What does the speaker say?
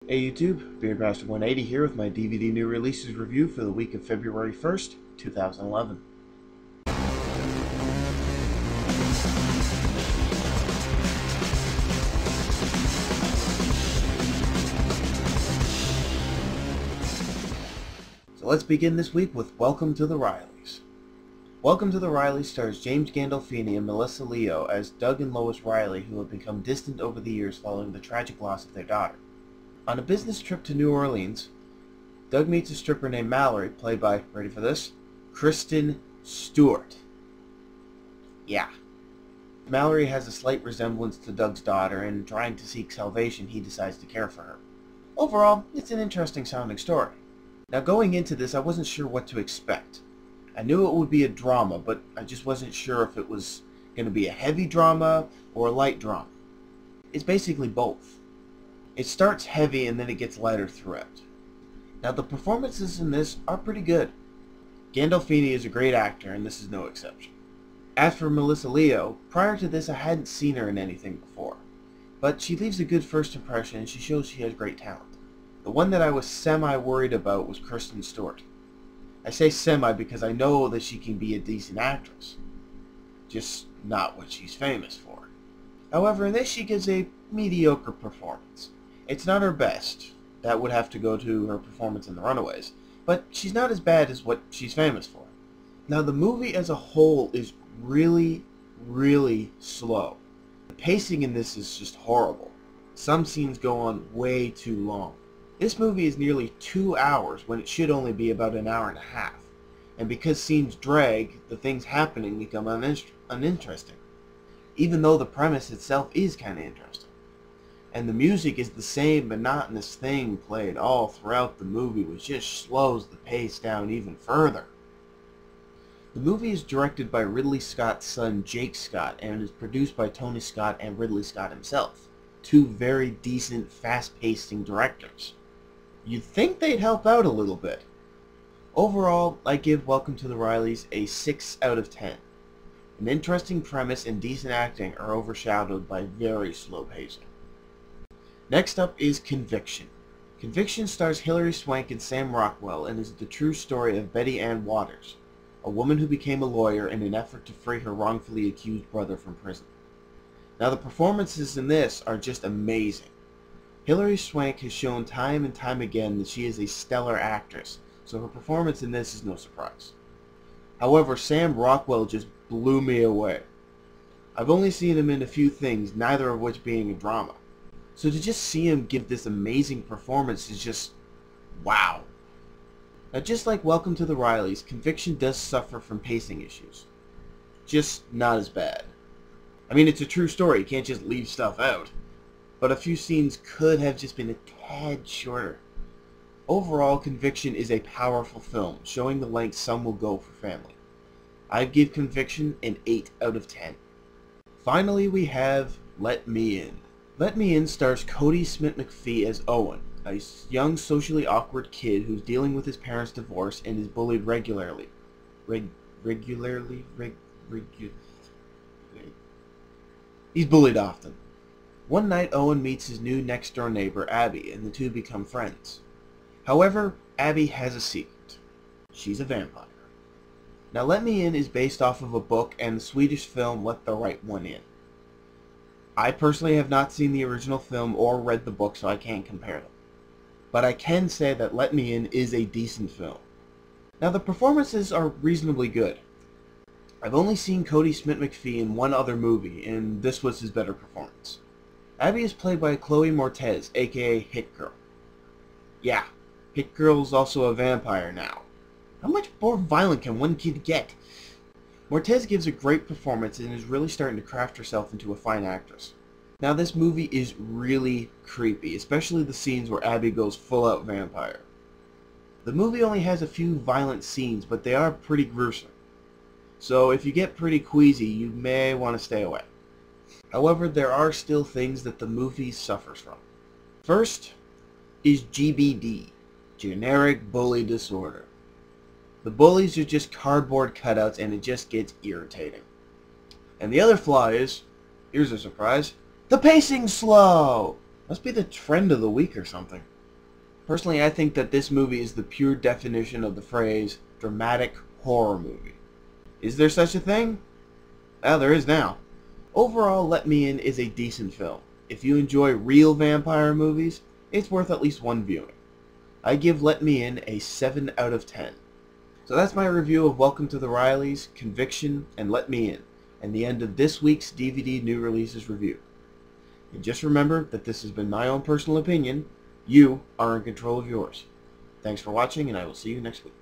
Hey YouTube, BeardMaster180 here with my DVD new releases review for the week of February 1st, 2011. So let's begin this week with Welcome to the Rileys. Welcome to the Rileys stars James Gandolfini and Melissa Leo as Doug and Lois Riley, who have become distant over the years following the tragic loss of their daughter. On a business trip to New Orleans, Doug meets a stripper named Mallory, played by, ready for this, Kristen Stewart. Yeah. Mallory has a slight resemblance to Doug's daughter, and trying to seek salvation, he decides to care for her. Overall, it's an interesting sounding story. Now going into this, I wasn't sure what to expect. I knew it would be a drama, but I just wasn't sure if it was going to be a heavy drama or a light drama. It's basically both. It starts heavy and then it gets lighter throughout. Now the performances in this are pretty good. Gandolfini is a great actor and this is no exception. As for Melissa Leo, prior to this I hadn't seen her in anything before. But she leaves a good first impression and she shows she has great talent. The one that I was semi-worried about was Kristen Stewart. I say semi because I know that she can be a decent actress. Just not what she's famous for. However, in this she gives a mediocre performance. It's not her best. That would have to go to her performance in The Runaways. But she's not as bad as what she's famous for. Now the movie as a whole is really, really slow. The pacing in this is just horrible. Some scenes go on way too long. This movie is nearly 2 hours when it should only be about an hour and a half. And because scenes drag, the things happening become uninteresting. Even though the premise itself is kind of interesting. And the music is the same monotonous thing played all throughout the movie, which just slows the pace down even further. The movie is directed by Ridley Scott's son Jake Scott and is produced by Tony Scott and Ridley Scott himself. Two very decent, fast-pacing directors. You'd think they'd help out a little bit. Overall, I give Welcome to the Rileys a 6 out of 10. An interesting premise and decent acting are overshadowed by very slow pacing. Next up is Conviction. Conviction stars Hilary Swank and Sam Rockwell and is the true story of Betty Ann Waters, a woman who became a lawyer in an effort to free her wrongfully accused brother from prison. Now the performances in this are just amazing. Hilary Swank has shown time and time again that she is a stellar actress, so her performance in this is no surprise. However, Sam Rockwell just blew me away. I've only seen him in a few things, neither of which being a drama. So to just see him give this amazing performance is just wow. Now just like Welcome to the Rileys, Conviction does suffer from pacing issues. Just not as bad. I mean, it's a true story, you can't just leave stuff out. But a few scenes could have just been a tad shorter. Overall, Conviction is a powerful film, showing the length some will go for family. I'd give Conviction an 8 out of 10. Finally, we have Let Me In. Let Me In stars Cody Smith-McPhee as Owen, a young socially awkward kid who's dealing with his parents' divorce and is bullied regularly. He's bullied often. One night, Owen meets his new next-door neighbor, Abby, and the two become friends. However, Abby has a secret. She's a vampire. Now, Let Me In is based off of a book and the Swedish film Let the Right One In. I personally have not seen the original film or read the book, so I can't compare them. But I can say that Let Me In is a decent film. Now, the performances are reasonably good. I've only seen Cody Smith-McPhee in one other movie, and this was his better performance. Abby is played by Chloe Moretz, aka Hit Girl. Yeah, Hit Girl's also a vampire now. How much more violent can one kid get? Moretz gives a great performance and is really starting to craft herself into a fine actress. Now this movie is really creepy, especially the scenes where Abby goes full out vampire. The movie only has a few violent scenes, but they are pretty gruesome. So if you get pretty queasy, you may want to stay away. However, there are still things that the movie suffers from. First is GBD, Generic Bully Disorder. The bullies are just cardboard cutouts and it just gets irritating. And the other flaw is, here's a surprise, the pacing's slow! Must be the trend of the week or something. Personally, I think that this movie is the pure definition of the phrase dramatic horror movie. Is there such a thing? Well, there is now. Overall, Let Me In is a decent film. If you enjoy real vampire movies, it's worth at least one viewing. I give Let Me In a 7 out of 10. So that's my review of Welcome to the Rileys, Conviction, and Let Me In, and the end of this week's DVD New Releases review. And just remember that this has been my own personal opinion. You are in control of yours. Thanks for watching, and I will see you next week.